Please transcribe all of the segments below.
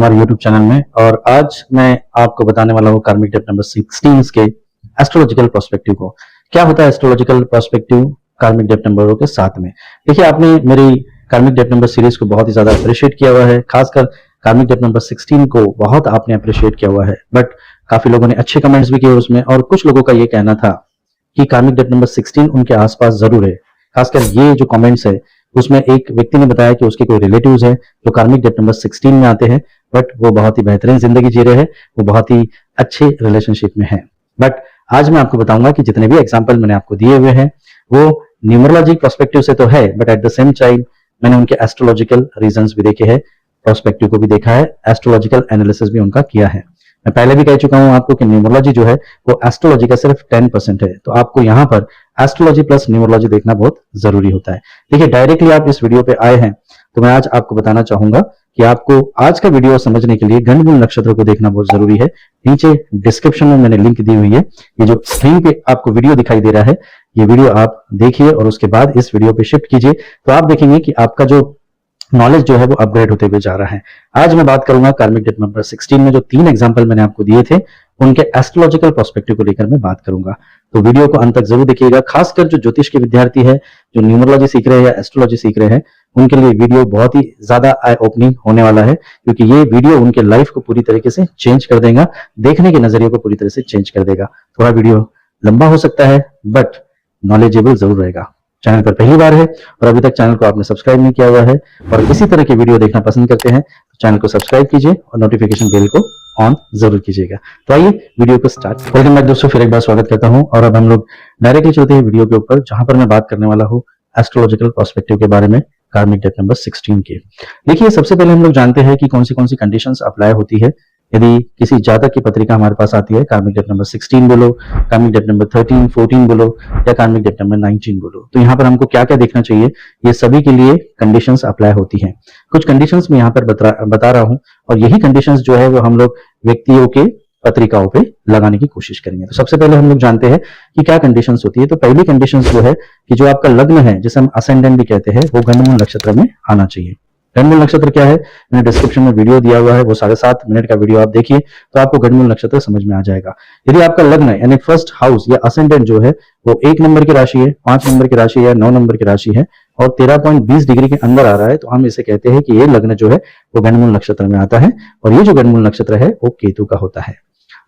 हमारे YouTube channel में। और आज मैं आपको बताने वाला हूँ कार्मिक डेप्थ नंबर 16 के एस्ट्रोलॉजिकल पर्सपेक्टिव को। क्या होता है एस्ट्रोलॉजिकल पर्सपेक्टिव कार्मिक डेप्थ नंबरों के साथ में। देखिए, आपने मेरी कार्मिक डेप्थ नंबर सीरीज को बहुत ही ज्यादा अप्रिशिएट किया हुआ है, खासकर कार्मिक डेप्थ नंबर 16 को बहुत आपने अप्रिशिएट किया हुआ है। बट काफी लोगों ने अच्छे कमेंट्स भी किए उसमें, और कुछ लोगों का ये कहना था कि कार्मिक डेप्थ नंबर 16 उनके आसपास जरूर है। खासकर ये जो कमेंट्स है उसमें एक व्यक्ति ने बताया कि उसके कोई रिलेटिव्स है जो कार्मिक डेप्थ नंबर 16 में आते हैं, बट वो बहुत ही बेहतरीन जिंदगी जी रहे हैं, वो बहुत ही अच्छे रिलेशनशिप में है। बट आज मैं आपको बताऊंगा कि जितने भी एग्जाम्पल मैंने आपको दिए हुए हैं वो न्यूमरोलॉजी पर्सपेक्टिव से तो है, but at the same time मैंने उनके एस्ट्रोलॉजिकल रीजंस भी देखे हैं, पर्सपेक्टिव को भी देखा है, एस्ट्रोलॉजिकल एनालिसिस भी उनका किया है। मैं पहले भी कह चुका हूं आपको कि न्यूमरोलॉजी जो है वो एस्ट्रोलॉजी का सिर्फ 10% है, तो आपको यहाँ पर एस्ट्रोलॉजी प्लस न्यूमरोलॉजी देखना बहुत जरूरी होता है। देखिए, डायरेक्टली आप इस वीडियो पे आए हैं तो मैं आज आपको बताना चाहूंगा कि आपको आज का वीडियो समझने के लिए गंडमूल नक्षत्र को देखना बहुत जरूरी है। नीचे डिस्क्रिप्शन में मैंने लिंक दी हुई है, ये जो स्क्रीन पे आपको वीडियो दिखाई दे रहा है ये वीडियो आप देखिए और उसके बाद इस वीडियो पे शिफ्ट कीजिए, तो आप देखेंगे कि आपका जो नॉलेज जो है वो अपग्रेड होते हुए जा रहा है। आज मैं बात करूंगा कार्मिक डेप्थ नंबर 16 में जो 3 एग्जांपल मैंने आपको दिए थे उनके एस्ट्रोलॉजिकल पर्सपेक्टिव को लेकर मैं बात करूंगा, तो वीडियो को अंत तक जरूर देखिएगा। खासकर जो ज्योतिष के विद्यार्थी है, जो न्यूमरोलॉजी सीख रहे हैं या एस्ट्रोलॉजी सीख रहे हैं, उनके लिए वीडियो बहुत ही ज्यादा आई ओपनिंग होने वाला है, क्योंकि ये वीडियो उनके लाइफ को पूरी तरीके से चेंज कर देगा, देखने के नजरिए को पूरी तरह से चेंज कर देगा। थोड़ा वीडियो लंबा हो सकता है बट नॉलेजेबल जरूर रहेगा। चैनल पर पहली बार है और अभी तक चैनल को आपने सब्सक्राइब नहीं किया हुआ है और इसी तरह की वीडियो देखना पसंद करते हैं तो चैनल को सब्सक्राइब कीजिए और नोटिफिकेशन बेल को ऑन जरूर कीजिएगा। तो आइए वीडियो को स्टार्ट। वेलकम बैक दोस्तों, फिर एक बार स्वागत करता हूं और अब हम लोग डायरेक्टली चलते हैं वीडियो के ऊपर, जहां पर मैं बात करने वाला हूं एस्ट्रोलॉजिकल पर्सपेक्टिव के बारे में कार्मिक डेप्थ नंबर 16 के। देखिए, सबसे पहले हम लोग जानते हैं कि कौन सी कंडीशंस अप्लाई होती है यदि किसी जातक की पत्रिका हमारे पास आती है। कार्मिक डेप्थ नंबर 16 बोलो, कार्मिक डेप्थ नंबर 13, 14 बोलो या कार्मिक डेप्थ नंबर 19 बोलो, तो यहाँ पर हमको क्या क्या देखना चाहिए, ये सभी के लिए कंडीशंस अप्लाई होती हैं। कुछ कंडीशंस मैं यहाँ पर बता रहा हूँ और यही कंडीशंस जो है वो हम लोग व्यक्तियों के पत्रिकाओं पे लगाने की कोशिश करेंगे। तो सबसे पहले हम लोग जानते हैं कि क्या कंडीशंस होती है। तो पहली कंडीशंस जो है कि जो आपका लग्न है, जिसे हम असेंडेंट भी कहते हैं, वो गंडमूल नक्षत्र में आना चाहिए। गंडमूल नक्षत्र क्या है, मैंने डिस्क्रिप्शन में वीडियो दिया हुआ है, वो 7.5 मिनट का वीडियो आप देखिए तो आपको गंडमूल नक्षत्र समझ में आ जाएगा। यदि आपका लग्न है यानी फर्स्ट हाउस या असेंडेंट जो है वो 1 नंबर की राशि है, 5 नंबर की राशि है, 9 नंबर की राशि है और 13.20 डिग्री के अंदर आ रहा है, तो हम इसे कहते हैं कि ये लग्न जो है वो गंडमूल नक्षत्र में आता है और ये जो गंडमूल नक्षत्र है वो केतु का होता है।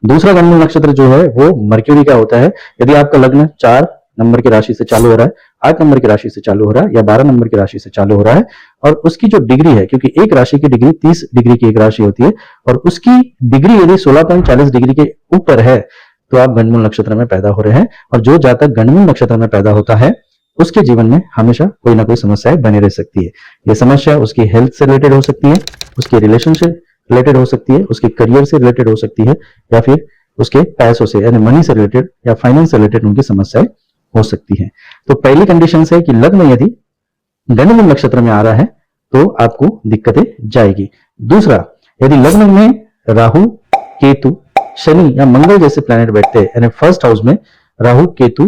दूसरा गंडमूल नक्षत्र जो है वो मर्क्यूरी का होता है। यदि आपका लग्न 4 नंबर की राशि से चालू हो रहा है, 8 नंबर की राशि से चालू हो रहा है या 12 नंबर की राशि से चालू हो रहा है और उसकी जो डिग्री है, क्योंकि एक राशि की डिग्री 30 डिग्री की एक राशि होती है और उसकी डिग्री यदि 16.40 डिग्री के ऊपर है तो आप गंडमूल नक्षत्र में पैदा हो रहे हैं। और जो जातक गंडमूल नक्षत्र में पैदा होता है उसके जीवन में हमेशा कोई ना कोई समस्याएं बनी रह सकती है। ये समस्या उसकी हेल्थ से रिलेटेड हो सकती है, उसकी रिलेशनशिप रिलेटेड हो सकती है, उसके करियर से रिलेटेड हो सकती है या फिर उसके पैसों से यानी मनी से रिलेटेड या फाइनेंस से रिलेटेड उनकी समस्याएं हो सकती है। तो पहली कंडीशन है कि लग्न यदि गंडमूल नक्षत्र में आ रहा है तो आपको दिक्कतें जाएगी। दूसरा, यदि लग्न में राहु, केतु, शनि या मंगल जैसे प्लैनेट बैठते हैं, यानी फर्स्ट हाउस में राहु, केतु,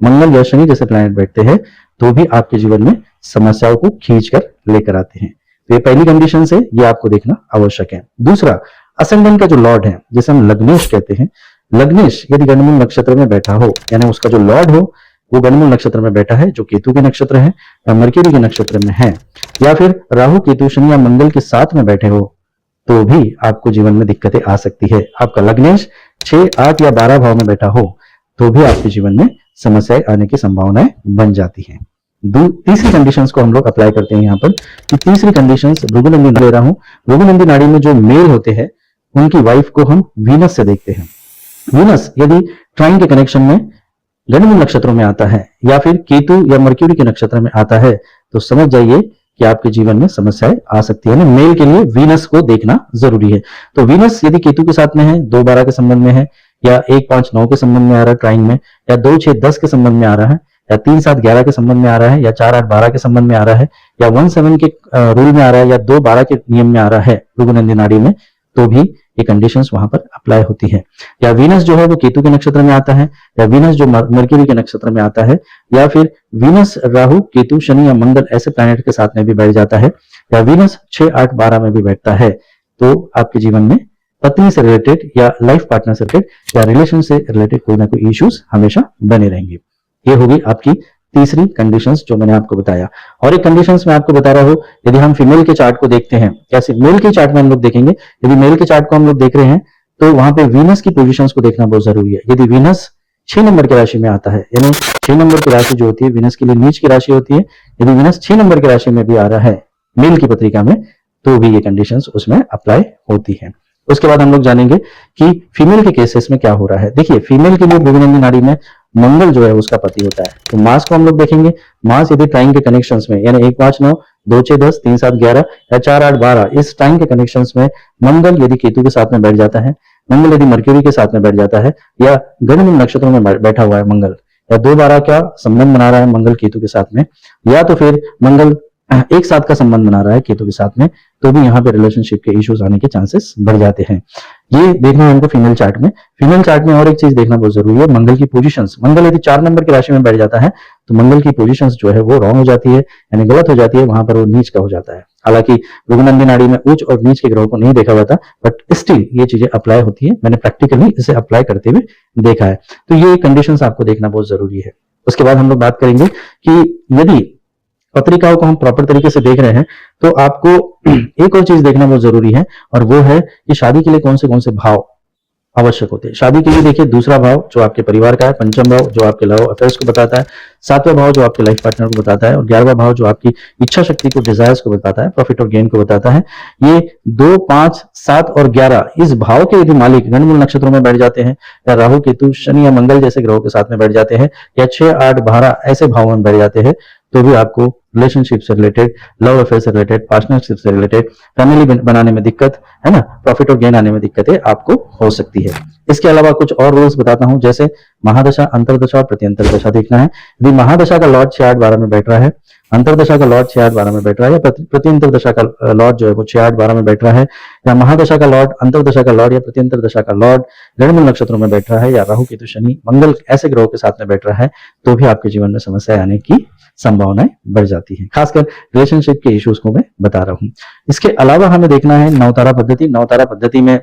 मंगल या शनि जैसे प्लैनेट बैठते हैं तो भी आपके जीवन में समस्याओं को खींच कर लेकर आते हैं। तो ये पहली कंडीशन है, ये आपको देखना आवश्यक है। दूसरा, असेंडेंट का जो लॉर्ड है जिसे हम लग्नेश कहते हैं, लग्नेश यदि गंडमूल नक्षत्र में बैठा हो यानी उसका जो लॉर्ड हो वो गंडमूल नक्षत्र में बैठा है जो केतु के नक्षत्र है या मर्क्यूरी के नक्षत्र में है या फिर राहु, केतु, शनि या मंगल के साथ में बैठे हो तो भी आपको जीवन में दिक्कतें आ सकती है। आपका लग्नेश 6, 8 या 12 भाव में बैठा हो तो भी आपके जीवन में समस्याएं आने की संभावनाएं बन जाती है। तीसरी कंडीशंस को हम लोग अप्लाई करते हैं यहाँ पर कि तीसरी कंडीशंस भृगुनंदी ले रहा हूं। भृगुनंदी नाड़ी में जो मेल होते हैं उनकी वाइफ को हम वीनस से देखते हैं। वीनस यदि ट्राइन के कनेक्शन में गंडमूल नक्षत्रों में आता है या फिर केतु या मर्क्यूरी के नक्षत्र में आता है तो समझ जाइए कि आपके जीवन में समस्याएं आ सकती है। मेल के लिए वीनस को देखना जरूरी है। तो वीनस यदि केतु के साथ में है, 2-12 के संबंध में है या 1-5-9 के संबंध में आ रहा है ट्राइन में, या 2-6-10 के संबंध में आ रहा है या 3-7-11 के संबंध में आ रहा है या 4-8-12 के संबंध में आ रहा है या 1-7 के रूल में आ रहा है या 2-12 के नियम में आ रहा है भृगुनंदी नाड़ी में, तो भी ये कंडीशंस वहां पर अप्लाई होती है। या वीनस जो है वो केतु के नक्षत्र में आता है या वीनस जो मर्क्यूरी के नक्षत्र में आता है या फिर वीनस राहु, केतु, शनि या मंगल ऐसे प्लैनेट के साथ में भी बैठ जाता है या वीनस 6, 8, 12 में भी बैठता है तो आपके जीवन में पत्नी से रिलेटेड या लाइफ पार्टनर से रिलेटेड या रिलेशन से रिलेटेड कोई ना कोई इश्यूज हमेशा बने रहेंगे। ये होगी आपकी तीसरी कंडीशंस जो मैंने आपको बताया। और एक कंडीशंस मैं आपको बता रहा हूं, यदि हम फीमेल के चार्ट को देखते हैं, कैसे मेल के चार्ट में हम लोग देखेंगे, यदि मेल के चार्ट को हम लोग देख रहे हैं तो वहां पे वीनस की पोजीशंस को देखना बहुत जरूरी है। यदि वीनस 6 नंबर की राशि में आता है, यानी 6 नंबर की राशि जो होती है वीनस के लिए नीच की राशि होती है, यदि वीनस 6 नंबर की राशि में भी आ रहा है मेल की पत्रिका में, तो भी ये कंडीशंस उसमें अप्लाई होती है। उसके बाद हम लोग जानेंगे कि फीमेल के केसेस में क्या हो रहा है। देखिए, फीमेल के लिए भृगुनंदी नाड़ी में मंगल जो है उसका पति होता है, तो मास को हम लोग देखेंगे। मास यदि टाइम के कनेक्शंस में, यानी 1 5 9 2 6 10 3 7 11 या 4 8 12 इस टाइम के कनेक्शंस में मंगल यदि केतु के साथ में बैठ जाता है, मंगल यदि मर्क्यूरी के साथ में बैठ जाता है, या गणित नक्षत्रों में बैठा हुआ है मंगल, या 2 12 का संबंध बना रहा है मंगल केतु के साथ में, या तो फिर मंगल एक साथ का संबंध बना रहा है केतु के साथ में, तो भी यहाँ पे रिलेशनशिप के इश्यूज आने के चांसेस बढ़ जाते हैं। ये देखना है हमको फीमेल चार्ट में। फीमेल चार्ट में और एक चीज देखना बहुत जरूरी है, मंगल की पोजीशंस। मंगल यदि 4 नंबर की राशि में बैठ जाता है तो मंगल की पोजीशंस जो है वो रॉन्ग हो जाती है, यानी गलत हो जाती है, वहां पर वो नीच का हो जाता है। हालांकि भृगुनंदी नाड़ी में उच्च और नीच के ग्रहों को नहीं देखा हुआ था, बट स्टिल ये चीजें अप्लाई होती है, मैंने प्रैक्टिकली इसे अप्लाई करते हुए देखा है। तो ये कंडीशंस आपको देखना बहुत जरूरी है। उसके बाद हम लोग बात करेंगे कि यदि पत्रिकाओं को हम प्रॉपर तरीके से देख रहे हैं तो आपको एक और चीज देखना बहुत जरूरी है, और वो है कि शादी के लिए कौन से भाव आवश्यक होते हैं। शादी के लिए देखिए, दूसरा भाव जो आपके परिवार का है, पंचम भाव जो आपके लव अफेयर्स को बताता है, 7वां भाव जो आपके लाइफ पार्टनर को बताता है, और 11वां भाव जो आपकी इच्छा शक्ति को, डिजायर्स को बताता है, प्रॉफिट और गेन को बताता है। ये 2 5 7 और 11 इस भाव के यदि मालिक गणमूल नक्षत्रों में बैठ जाते हैं, या राहु केतु शनि या मंगल जैसे ग्रहों के साथ में बैठ जाते हैं, या 6 8 12 ऐसे भाव में बैठ जाते हैं, तो भी आपको रिलेशनशिप से रिलेटेड, लव अफेयर से रिलेटेड, पार्टनरशिप से रिलेटेड, फैमिली बनाने में दिक्कत है ना, प्रॉफिट और गेन आने में दिक्कतें आपको हो सकती है। इसके अलावा कुछ और रूल्स बताता हूं, जैसे महादशा, अंतरदशा और प्रत्यंतर दशा देखना है। यदि महादशा का लॉर्ड 6 8 12 में बैठ रहा है, अंतरदशा का लॉर्ड 6 8 12 में बैठ रहा है, या प्रत्यंतर दशा का लॉर्ड जो है वो 6 8 12 में बैठ रहा है, या महादशा का लॉर्ड, अंतरदशा का लॉर्ड या प्रत्यंतर दशा का लॉर्ड गणमूल नक्षत्रों में बैठ रहा है, या राहु केतु शनि मंगल ऐसे ग्रहों के साथ में बैठ रहा है, तो भी आपके जीवन में समस्या आने की संभावनाएं बढ़ जाती है। खासकर रिलेशनशिप के इश्यूज को मैं बता रहा हूं। इसके अलावा हमें देखना है नवतारा पद्धति। नवतारा पद्धति में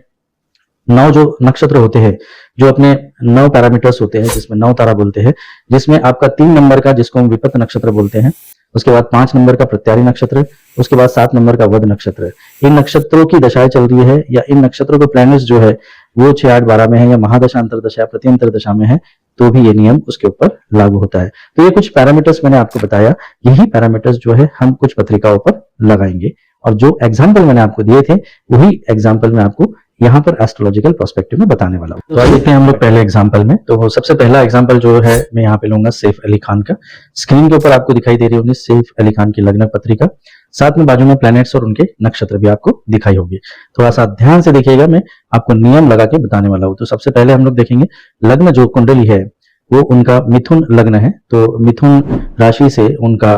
9 जो नक्षत्र होते हैं, जो अपने 9 पैरामीटर्स होते हैं, जिसमें 9 तारा बोलते हैं, जिसमें आपका 3 नंबर का जिसको हम विपत्त नक्षत्र बोलते हैं, उसके बाद 5 नंबर का प्रत्यारी नक्षत्र, उसके बाद 7 नंबर का वध नक्षत्र। इन नक्षत्रों की दशाएं चल रही है, या इन नक्षत्रों के प्लैनेट्स जो है वो 6 8 12 में है, या महादशा, अंतरदशा, प्रत्यंतर दशा में है, तो भी ये नियम उसके ऊपर लागू होता है। तो ये कुछ पैरामीटर्स मैंने आपको बताया, यही पैरामीटर्स जो है हम कुछ पत्रिकाओं पर लगाएंगे, और जो एग्जाम्पल मैंने आपको दिए थे वही एग्जाम्पल मैं आपको यहाँ पर एस्ट्रोलॉजिकल पर्सपेक्टिव में बताने वाला हूँ। तो आइए देखते हैं हम लोग पहले एग्जाम्पल में। तो सबसे पहला एग्जाम्पल जो है मैं यहाँ पे लूंगा सैफ अली खान का। स्क्रीन के ऊपर आपको दिखाई दे रही होगी सैफ अली खान की लग्न पत्रिका, साथ में बाजू में प्लैनेट्स और उनके नक्षत्र भी आपको दिखाई होगी। थोड़ा सा ध्यान से देखिएगा, मैं आपको नियम लगा के बताने वाला हूँ। तो सबसे पहले हम लोग देखेंगे लग्न जो कुंडली है वो उनका मिथुन लग्न है, तो मिथुन राशि से उनका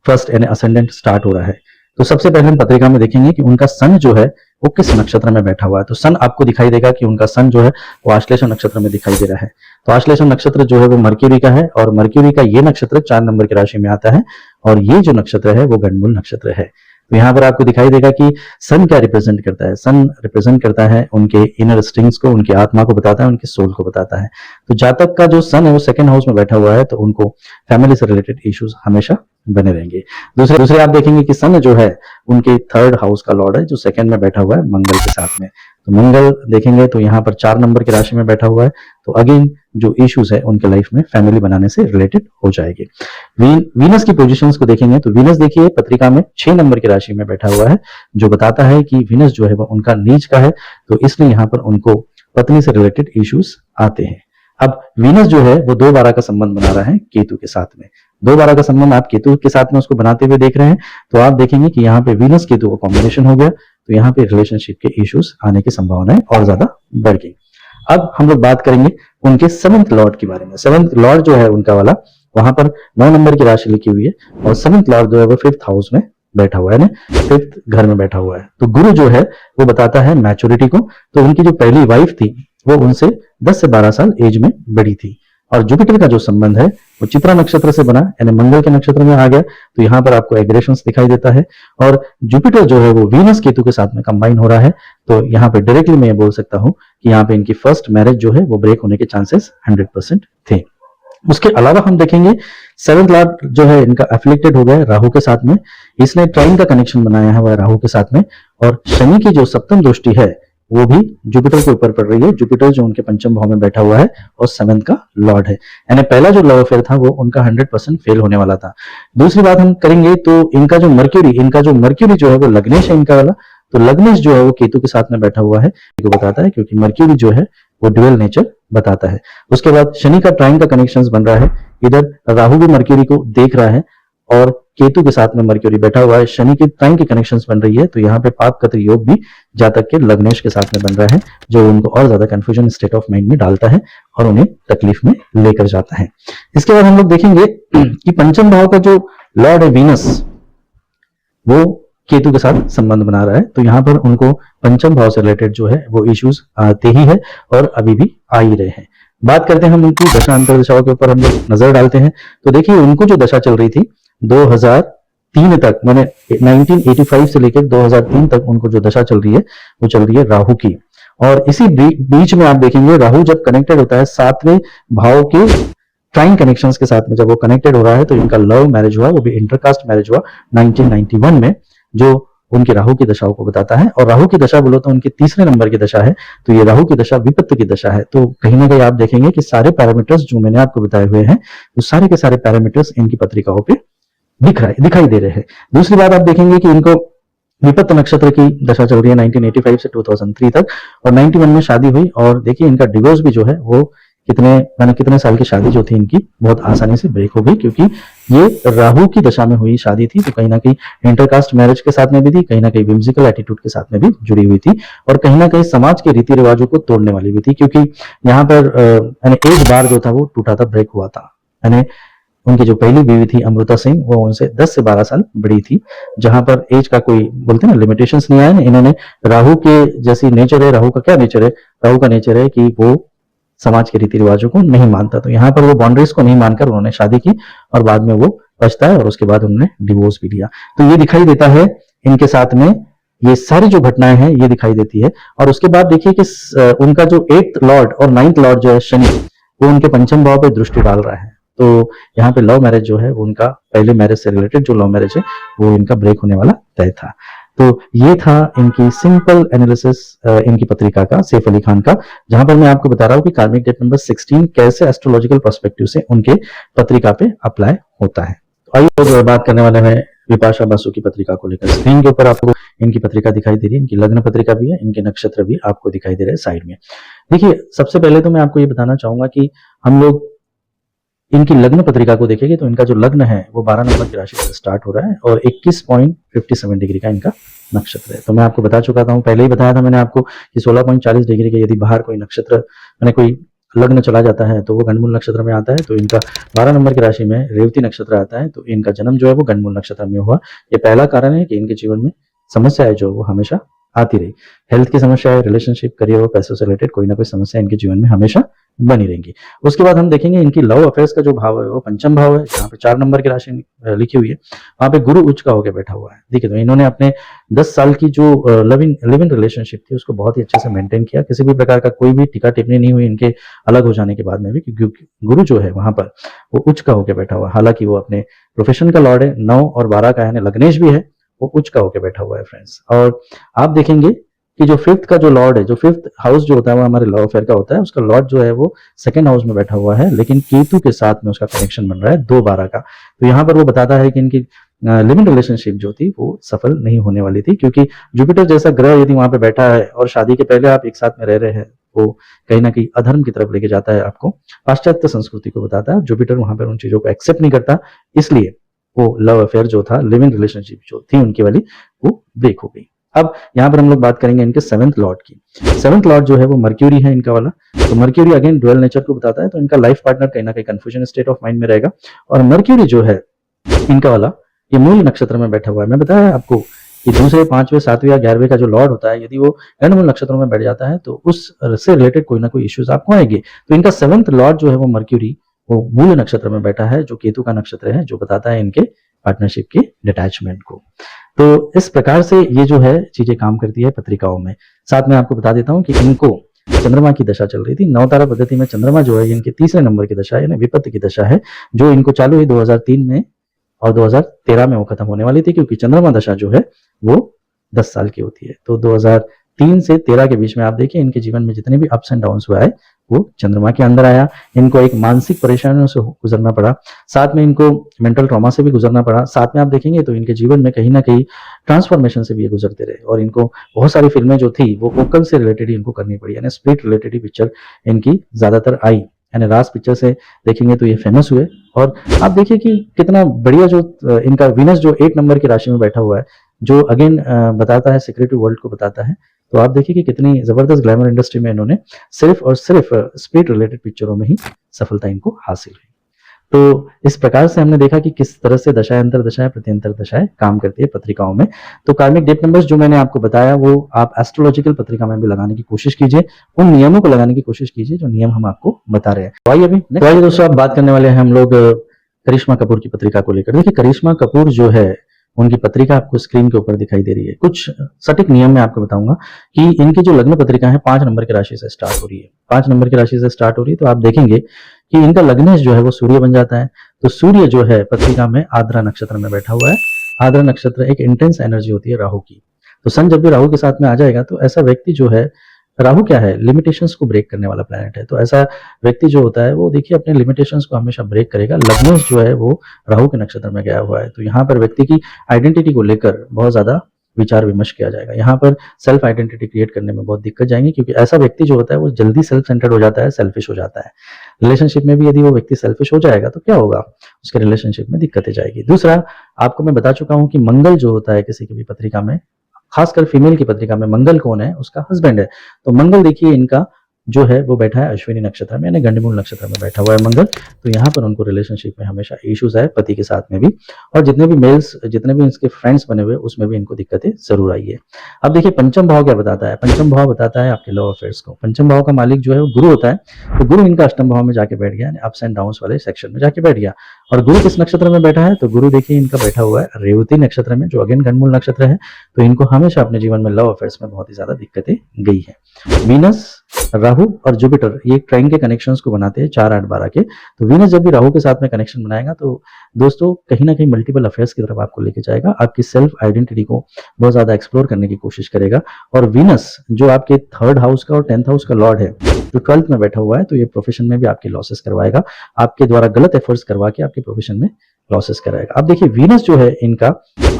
फर्स्ट यानी असेंडेंट स्टार्ट हो रहा है। तो सबसे पहले हम पत्रिका में देखेंगे कि उनका सन जो है वो किस नक्षत्र में बैठा हुआ है। तो सन आपको दिखाई देगा कि उनका सन जो है वो आश्लेषा नक्षत्र में दिखाई दे रहा है। तो आश्लेषा नक्षत्र जो है वो मर्क्यूरी का है, और मर्क्यूरी का ये नक्षत्र 4 नंबर की राशि में आता है, और ये जो नक्षत्र है वो गणमूल नक्षत्र है। तो यहाँ पर आपको दिखाई देगा कि सन क्या रिप्रेजेंट करता है। सन रिप्रेजेंट करता है उनके इनर स्ट्रिंग्स को, उनकी आत्मा को बताता है, उनके सोल को बताता है। तो जातक का जो सन है वो 2nd हाउस में बैठा हुआ है, तो उनको फैमिली से रिलेटेड इश्यूज हमेशा बने रहेंगे। दूसरे आप देखेंगे कि सन जो है उनके 3rd हाउस का लॉर्ड है, जो 2nd में बैठा हुआ है मंगल के साथ में। तो मंगल देखेंगे तो यहाँ पर 4 नंबर की राशि में बैठा हुआ है, तो अगेन जो इश्यूज है उनके लाइफ में फैमिली बनाने से रिलेटेड हो जाएगी। वीनस की पोजीशंस को देखेंगे तो वीनस देखिए पत्रिका में 6 नंबर की राशि में बैठा हुआ है, जो बताता है कि वीनस जो है वो उनका नीच का है, तो इसलिए यहाँ पर उनको पत्नी से रिलेटेड इश्यूज आते हैं। अब वीनस जो है वो 2 12 का संबंध बना रहा है केतु के साथ में। 2 12 का संबंध आप केतु के साथ में उसको बनाते हुए देख रहे हैं, तो आप देखेंगे कि यहाँ पे वीनस केतु का कॉम्बिनेशन हो गया, तो यहाँ पे रिलेशनशिप के इश्यूज आने की संभावनाएं और ज्यादा बढ़ गई। अब हम लोग बात करेंगे उनके 7th लॉर्ड के बारे में। 7th लॉर्ड जो है उनका वाला, वहां पर 9 नंबर की राशि लिखी हुई है, और 7th लॉर्ड जो है वो 5th हाउस में बैठा हुआ है ना, 5th घर में बैठा हुआ है। तो गुरु जो है वो बताता है मैच्योरिटी को। तो उनकी जो पहली वाइफ थी वो उनसे 10 से 12 साल एज में बड़ी थी, और जुपिटर का जो संबंध है वो चित्रा नक्षत्र से बना, यानी मंगल के नक्षत्र में आ गया, तो यहाँ पर आपको एग्रेशंस दिखाई देता है। और जुपिटर जो है वो वीनस केतु के साथ में कंबाइन हो रहा है, तो यहाँ पे डायरेक्टली मैं ये बोल सकता हूँ कि यहाँ पे इनकी फर्स्ट मैरिज जो है वो ब्रेक होने के चांसेस 100% थे। उसके अलावा हम देखेंगे सेवंथ लॉर्ड जो है इनका एफिलिक्टेड हो गया है राहु के साथ में, इसने ट्राइन का कनेक्शन बनाया है वह राहु के साथ में, और शनि की जो सप्तम दृष्टि है वो भी जुपिटर के ऊपर पड़ रही है। जुपिटर जो उनके पंचम भाव में बैठा हुआ है और सेवंथ का लॉर्ड है, यानी पहला जो लव अफेयर था वो उनका 100% फेल होने वाला था। दूसरी बात हम करेंगे तो इनका जो मर्क्यूरी जो है वो लग्नेश है इनका वाला, तो लग्नेश जो है वो केतु के साथ में बैठा हुआ है, को बताता है, क्योंकि मर्क्यूरी जो है वो ड्यूअल नेचर बताता है। उसके बाद शनि का ट्राइन का कनेक्शंस बन रहा है, इधर राहु भी मर्क्यूरी को देख रहा है और केतु के साथ में मर्क्यूरी बैठा हुआ है, शनि की ट्राइन की कनेक्शंस बन रही है, तो यहाँ पे पाप कत्र योग भी जातक के लग्नेश के साथ में बन रहा है, जो उनको और ज्यादा कंफ्यूजन स्टेट ऑफ माइंड में डालता है और उन्हें तकलीफ में लेकर जाता है। इसके बाद हम लोग देखेंगे कि पंचम भाव का जो लॉर्ड है वीनस, वो केतु के साथ संबंध बना रहा है, तो यहाँ पर उनको पंचम भाव से रिलेटेड जो है वो इश्यूज आते ही है और अभी भी आ ही रहे हैं। बात करते हैं हम उनकी दशा अंतर्दशाओं के ऊपर हम लोग नजर डालते हैं, तो देखिए उनको जो दशा चल रही थी 2003 तक, मैंने 1985 से लेकर 2003 तक उनको जो दशा चल रही है वो चल रही है राहु की। और इसी बीच में आप देखेंगे राहु जब कनेक्टेड होता है सातवें भाव के ट्राइन कनेक्शंस के साथ में, जब वो कनेक्टेड हो रहा है तो इनका लव मैरिज हुआ, वो भी इंटरकास्ट मैरिज हुआ 1991 में, जो उनकी राहु की दशाओं को बताता है। और राहु की दशा बोलो तो उनके तीसरे नंबर की दशा है, तो ये राहु की दशा विपत्ति की दशा है, तो कहीं ना कहीं आप देखेंगे कि सारे पैरामीटर्स जो मैंने आपको बताए हुए हैं वो सारे के सारे पैरामीटर्स इनकी पत्रिकाओं पे दिखाई दे रहे हैं। दूसरी बात आप देखेंगे कि इनको विपत्त नक्षत्र की दशा चल रही है 1985 से 2003 तक, और 91 में शादी हुई, और देखिए इनका डिवोर्स भी जो है वो कितने साल की शादी जो थी इनकी बहुत आसानी से ब्रेक हो गई, क्योंकि ये राहु की दशा में हुई शादी थी, तो कहीं ना कहीं इंटरकास्ट मैरिज के साथ में भी थी, कहीं ना कहीं विम्सिकल एटीट्यूड के साथ में भी जुड़ी हुई थी, और कहीं ना कहीं समाज के रीति रिवाजों को तोड़ने वाली भी थी, क्योंकि यहाँ पर एक बार जो था वो टूटा था, ब्रेक हुआ था। यानी उनकी जो पहली बीवी थी अमृता सिंह, वो उनसे 10 से 12 साल बड़ी थी, जहां पर एज का कोई बोलते हैं ना लिमिटेशंस नहीं आया। इन्होंने राहु के जैसी नेचर है, राहु का क्या नेचर है, राहु का नेचर है कि वो समाज के रीति रिवाजों को नहीं मानता, तो यहाँ पर वो बाउंड्रीज को नहीं मानकर उन्होंने शादी की और बाद में वो पछताया और उसके बाद उन्होंने डिवोर्स भी लिया। तो ये दिखाई देता है इनके साथ में, ये सारी जो घटनाएं हैं ये दिखाई देती है। और उसके बाद देखिए कि उनका जो 8th लॉर्ड और 9th लॉर्ड जो है शनि, वो उनके पंचम भाव पे दृष्टि डाल रहा है, तो यहाँ पे लव मैरिज जो है वो उनका पहले मैरिज से रिलेटेड जो लव मैरिज है वो इनका ब्रेक होने वाला तय था। तो ये था इनकी सिंपल एनालिसिस इनकी पत्रिका का, सैफ अली खान का, जहां पर मैं आपको बता रहा हूँ कि कार्मिक डेट नंबर 16 कैसे एस्ट्रोलॉजिकल पर्सपेक्टिव से उनके पत्रिका पे अप्लाई होता है। तो आइए लोग बात करने वाले हैं विपाशा बासु की पत्रिका को लेकर। स्क्रीन के ऊपर आपको इनकी पत्रिका दिखाई दे रही है, इनकी लग्न पत्रिका भी है, इनके नक्षत्र भी आपको दिखाई दे रहे हैं साइड में। देखिए सबसे पहले तो मैं आपको ये बताना चाहूंगा कि हम लोग इनकी लग्न पत्रिका को देखेंगे तो इनका जो लग्न है वो 12 नंबर की राशि से स्टार्ट हो रहा है और 21.57 डिग्री का इनका नक्षत्र है। तो मैं आपको बता चुका था, पहले ही बताया था मैंने आपको कि 16.40 डिग्री के यदि बाहर कोई नक्षत्र मैंने कोई लग्न चला जाता है तो वो गंडमूल नक्षत्र में आता है। तो इनका 12 नंबर की राशि में रेवती नक्षत्र आता है, तो इनका जन्म जो है वो गंडमूल नक्षत्र में हुआ। ये पहला कारण है कि इनके जीवन में समस्या है जो वो हमेशा आती रही, हेल्थ की समस्या है, रिलेशनशिप, करियर और पैसों से रिलेटेड कोई ना कोई समस्या इनके जीवन में हमेशा बनी रहेंगी। उसके बाद हम देखेंगे इनकी लव अफेयर्स का जो भाव है वो पंचम भाव है, जहाँ पे 4 नंबर की राशि लिखी हुई है, वहां पे गुरु उच्च का होकर बैठा हुआ है। देखिए तो इन्होंने अपने 10 साल की जो लिव इन रिलेशनशिप थी उसको बहुत ही अच्छे से मेंटेन किया, किसी भी प्रकार का कोई भी टीका टिप्पणी नहीं हुई इनके अलग हो जाने के बाद में भी, क्योंकि गुरु जो है वहां पर वो उच्च का होकर बैठा हुआ है। हालांकि वो अपने प्रोफेशन का लॉर्ड है, 9 और 12 का है, लग्नेश भी है, वो उच्च का होकर बैठा हुआ है फ्रेंड्स। और आप देखेंगे कि जो 5th का जो लॉर्ड है, जो 5th हाउस जो होता है वो हमारे लव अफेयर का होता है, उसका लॉर्ड जो है वो 2nd हाउस में बैठा हुआ है, लेकिन केतु के साथ में उसका कनेक्शन बन रहा है 2-12 का। तो यहाँ पर वो बताता है कि इनकी लिव इन रिलेशनशिप जो थी वो सफल नहीं होने वाली थी, क्योंकि जुपिटर जैसा ग्रह यदि वहां पे बैठा है और शादी के पहले आप एक साथ में रह रहे हैं, वो कहीं ना कहीं अधर्म की तरफ लेके जाता है, आपको पाश्चात्य संस्कृति को बताता है। जुपिटर वहां पर उन चीजों को एक्सेप्ट नहीं करता, इसलिए वो लव अफेयर जो था, लिव इन रिलेशनशिप जो थी उनकी वाली, वो ब्रेक हो गई। अब यहाँ पर हम लोग बात करेंगे इनके 7th लॉर्ड की। 7th लॉर्ड जो है वो मर्क्यूरी है इनका वाला, तो मर्क्यूरी अगेन ड्यूअल नेचर को बताता है, तो इनका लाइफ पार्टनर कहीं ना कहीं कंफ्यूजन स्टेट ऑफ माइंड में रहेगा। और मर्क्यूरी जो है इनका वाला ये मूल नक्षत्र में बैठा हुआ है। मैं बताया आपको कि दूसरे, 5वें, 7वें या 11वें का जो लॉर्ड होता है, यदि वो गंडमूल नक्षत्रों में बैठ जाता है तो उससे रिलेटेड कोई ना कोई इश्यूज आपको आएंगे। तो इनका 7th लॉर्ड जो है वो मर्क्यूरी वो मूल नक्षत्र में बैठा है, जो केतु का नक्षत्र है, जो बताता है इनके पार्टनरशिप के डिटैचमेंट को। तो इस प्रकार से ये जो है चीजें काम करती है पत्रिकाओं में। साथ में आपको बता देता हूँ कि इनको चंद्रमा की दशा चल रही थी। नवतारा पद्धति में चंद्रमा जो है इनके तीसरे नंबर की दशा है, यानी विपत्ति की दशा है, जो इनको चालू हुई 2003 में और 2013 में वो खत्म होने वाली थी, क्योंकि चंद्रमा दशा जो है वो 10 साल की होती है। तो 2003 से 13 के बीच में आप देखिए इनके जीवन में जितने भी अप्स एंड डाउन्स हुआ है वो चंद्रमा के अंदर आया। इनको एक मानसिक परेशानियों से गुजरना पड़ा, साथ में इनको मेंटल ट्रॉमा से भी गुजरना पड़ा। साथ में आप देखेंगे तो इनके जीवन में कहीं ना कहीं ट्रांसफॉर्मेशन से भी ये गुजरते रहे, और इनको बहुत सारी फिल्में जो थी वो ओकल से रिलेटेड ही इनको करनी पड़ी, यानी स्प्लिट रिलेटेड ही पिक्चर इनकी ज्यादातर आई, यानी राज पिक्चर से देखेंगे तो ये फेमस हुए। और आप देखिए कि कितना बढ़िया जो इनका वीनस जो 8 नंबर की राशि में बैठा हुआ है, जो अगेन बताता है सिक्रेटिव वर्ल्ड को बताता है। तो आप देखिए कि कितनी जबरदस्त ग्लैमर इंडस्ट्री में इन्होंने सिर्फ और सिर्फ स्प्लिट रिलेटेड पिक्चरों में ही सफलता इनको हासिल हुई। तो इस प्रकार से हमने देखा कि किस तरह से दशाएं, अंतर दशाएं, प्रत्यंतर दशाएं काम करती है पत्रिकाओं में। तो कार्मिक डेट नंबर्स जो मैंने आपको बताया वो आप एस्ट्रोलॉजिकल पत्रिका में भी लगाने की कोशिश कीजिए, उन नियमों को लगाने की कोशिश कीजिए जो नियम हम आपको बता रहे हैं। तो आइए अभी तो आइए दोस्तों, आप बात करने वाले हैं हम लोग करिश्मा कपूर की पत्रिका को लेकर। देखिए करिश्मा कपूर जो है उनकी पत्रिका आपको स्क्रीन के ऊपर दिखाई दे रही है। कुछ सटीक नियम मैं आपको बताऊंगा कि इनकी जो लग्न पत्रिका है 5 नंबर की राशि से स्टार्ट हो रही है। 5 नंबर की राशि से स्टार्ट हो रही है, तो आप देखेंगे कि इनका लग्नेश जो है वो सूर्य बन जाता है। तो सूर्य जो है पत्रिका में आद्रा नक्षत्र में बैठा हुआ है। आद्रा नक्षत्र एक इंटेंस एनर्जी होती है राहु की। तो सन जब भी राहु के साथ में आ जाएगा तो ऐसा व्यक्ति जो है, राहु क्या है, लिमिटेशंस को ब्रेक करने वाला प्लैनेट है। तो ऐसा व्यक्ति जो होता है वो देखिए अपने लिमिटेशंस को हमेशा ब्रेक करेगा। लग्नेश जो है वो राहु के नक्षत्र में गया हुआ है, तो यहाँ पर व्यक्ति की आइडेंटिटी को लेकर बहुत ज्यादा विचार विमर्श किया जाएगा। यहाँ पर सेल्फ आइडेंटिटी क्रिएट करने में बहुत दिक्कत जाएंगी, क्योंकि ऐसा व्यक्ति जो होता है वो जल्दी सेल्फ सेंटर्ड हो जाता है, सेल्फिश हो जाता है। रिलेशनशिप में भी यदि वो व्यक्ति सेल्फिश हो जाएगा तो क्या होगा, उसके रिलेशनशिप में दिक्कतें जाएगी। दूसरा, आपको मैं बता चुका हूँ कि मंगल जो होता है किसी की भी पत्रिका में, खासकर फीमेल की पत्रिका में मंगल कौन है, उसका हस्बैंड है। तो मंगल देखिए इनका जो है वो बैठा है अश्विनी नक्षत्र में, यानी गंडमूल नक्षत्र में बैठा हुआ है मंगल। तो यहाँ पर उनको रिलेशनशिप में हमेशा इश्यूज आए, पति के साथ में भी, और जितने भी मेल्स, जितने भी इसके फ्रेंड्स बने हुए उसमें भी इनको दिक्कतें जरूर आई है। अब देखिए पंचम भाव क्या बताता है। पंचम भाव बताता है आपके लव अफेयर्स को। पंचम भाव का मालिक जो है वो गुरु होता है। तो गुरु इनका अष्टम भाव में जाके बैठ गया, अप्स एंड डाउन्स वाले सेक्शन में जाके बैठ गया। और गुरु किस नक्षत्र में बैठा है, तो गुरु देखिए इनका बैठा हुआ है रेवती नक्षत्र में, जो अगेन गंडमूल नक्षत्र है। तो इनको हमेशा अपने जीवन में लव अफेयर्स में बहुत ही ज्यादा दिक्कतें गई है। वीनस, राहु और जुपिटर ये ट्राइन के कनेक्शंस को बनाते हैं 4, 8, 12 के। तो वीनस जब भी राहु के साथ में कनेक्शन बनाएगा तो दोस्तों कहीं ना कहीं मल्टीपल अफेयर्स की तरफ आपको लेके जाएगा, आपकी सेल्फ आइडेंटिटी को बहुत ज्यादा एक्सप्लोर करने की कोशिश करेगा। और वीनस जो आपके 3rd हाउस का और 10th हाउस का लॉर्ड है, जो 12th में बैठा हुआ है, तो ये प्रोफेशन में भी आपके लॉसेस करवाएगा, आपके द्वारा गलत एफर्ट्स करवा के आपके प्रोफेशन में लॉसेस कराएगा। अब देखिए वीनस जो है इनका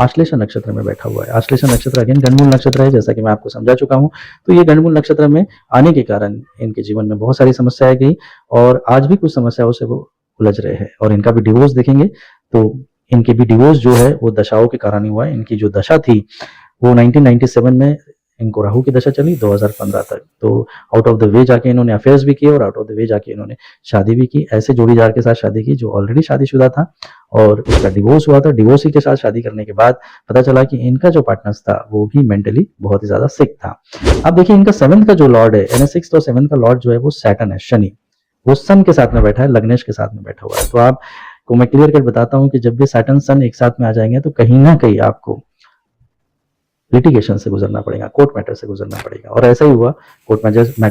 आश्लेषा नक्षत्र में बैठा हुआ है। आश्लेषा नक्षत्र अगेन गंडमूल नक्षत्र है, जैसा कि मैं आपको समझा चुका हूं। तो ये गंडमूल नक्षत्र में आने के कारण इनके जीवन में बहुत सारी समस्याएं गई, और आज भी कुछ समस्याओं से वो उलझ रहे हैं। और इनका भी डिवोर्स देखेंगे तो इनके भी डिवोर्स जो है वो दशाओं के कारण ही हुआ है। इनकी जो दशा थी वो 1997 में इनको राहु की दशा चली 2015 तक। तो आउट ऑफ द वे जाके इन्होंने अफेयर्स भी किए और आउट ऑफ द वे जाके इन्होंने शादी भी की। ऐसे जोड़ीदार के साथ शादी की जो ऑलरेडी शादीशुदा था और उसका डिवोर्स हुआ था। डिवोर्सी के साथ शादी करने के बाद पता चला कि इनका जो पार्टनर था वो भी मेंटली बहुत ही ज्यादा सिक था। अब देखिए इनका 7th का जो लॉर्ड है, यानी 6th और 7th का लॉर्ड जो है वो सैटर्न है, शनि। वो सन के साथ में बैठा है, लग्नेश के साथ में बैठा हुआ है। तो आपको मैं क्लियर कर बताता हूं कि जब भी सैटर्न सन एक साथ में आ जाएंगे तो कहीं ना कहीं आपको लिटिगेशन से गुजरना पड़ेगा, कोर्ट मैटर से गुजरना पड़ेगा, और ऐसा ही हुआ कोर्ट मैटर।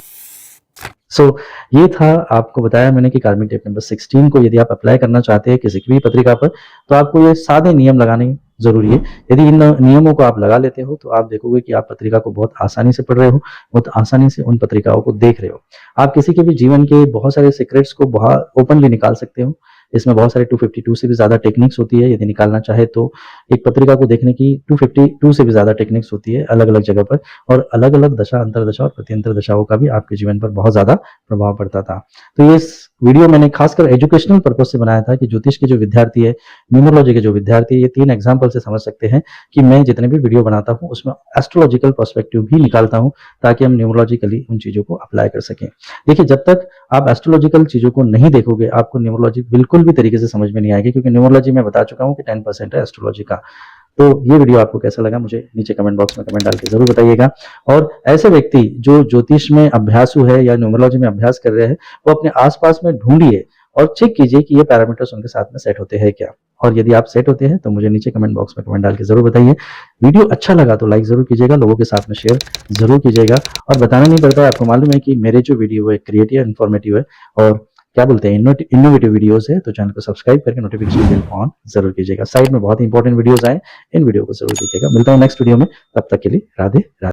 सो ये था, आपको बताया मैंने कि कार्मिक डेट नंबर 16 को यदि आप अप्लाई करना चाहते हैं किसी भी पत्रिका पर तो आपको ये सादे नियम लगाने जरूरी है। यदि इन नियमों को आप लगा लेते हो तो आप देखोगे कि आप पत्रिका को बहुत आसानी से पढ़ रहे हो, बहुत आसानी से उन पत्रिकाओं को देख रहे हो। आप किसी के भी जीवन के बहुत सारे सीक्रेट्स को बहुत ओपनली निकाल सकते हो। इसमें बहुत सारे 252 से भी ज्यादा टेक्निक्स होती है। यदि निकालना चाहे तो एक पत्रिका को देखने की 252 से भी ज्यादा टेक्निक्स होती है अलग अलग जगह पर, और अलग अलग दशा, अंतरदशा और प्रत्यंतर दशाओं का भी आपके जीवन पर बहुत ज्यादा प्रभाव पड़ता था। तो ये वीडियो मैंने खासकर एजुकेशनल पर्पज से बनाया था कि ज्योतिष के जो विद्यार्थी है, न्यूमरोलॉजी के जो विद्यार्थी है, ये 3 एग्जाम्पल से समझ सकते हैं कि मैं जितने भी वीडियो बनाता हूं उसमें एस्ट्रोलॉजिकल पर्सपेक्टिव भी निकालता हूं, ताकि हम न्यूमरोलॉजिकली उन चीजों को अप्लाई कर सकें। देखिए जब तक आप एस्ट्रोलॉजिकल चीजों को नहीं देखोगे आपको न्यूमरोलॉजी बिल्कुल भी तरीके से समझ में नहीं आएगी, क्योंकि न्यूमरोलॉजी मैं बता चुका हूं कि 10% है एस्ट्रोलॉजी का। तो ये वीडियो आपको कैसा लगा मुझे नीचे कमेंट बॉक्स में कमेंट डाल के जरूर बताइएगा। और ऐसे व्यक्ति जो ज्योतिष में अभ्यासु है या न्यूमरोलॉजी में अभ्यास कर रहे हैं वो अपने आसपास में ढूंढिए, और चेक कीजिए कि ये पैरामीटर्स उनके साथ में सेट होते हैं क्या। और यदि आप सेट होते हैं तो मुझे नीचे कमेंट बॉक्स में कमेंट डाल के जरूर बताइए। वीडियो अच्छा लगा तो लाइक जरूर कीजिएगा, लोगों के साथ में शेयर जरूर कीजिएगा। और बताना नहीं पड़ता है, आपको मालूम है कि मेरे जो वीडियो है क्रिएटिव इन्फॉर्मेटिव है और क्या बोलते हैं इनोवेटिव वीडियोस है, तो चैनल को सब्सक्राइब करके नोटिफिकेशन बेल को ऑन जरूर कीजिएगा। साइड में बहुत ही इंपॉर्टेंट वीडियोस आए, इन वीडियो को जरूर देखिएगा। मिलता हूं नेक्स्ट वीडियो में, तब तक के लिए राधे राधे।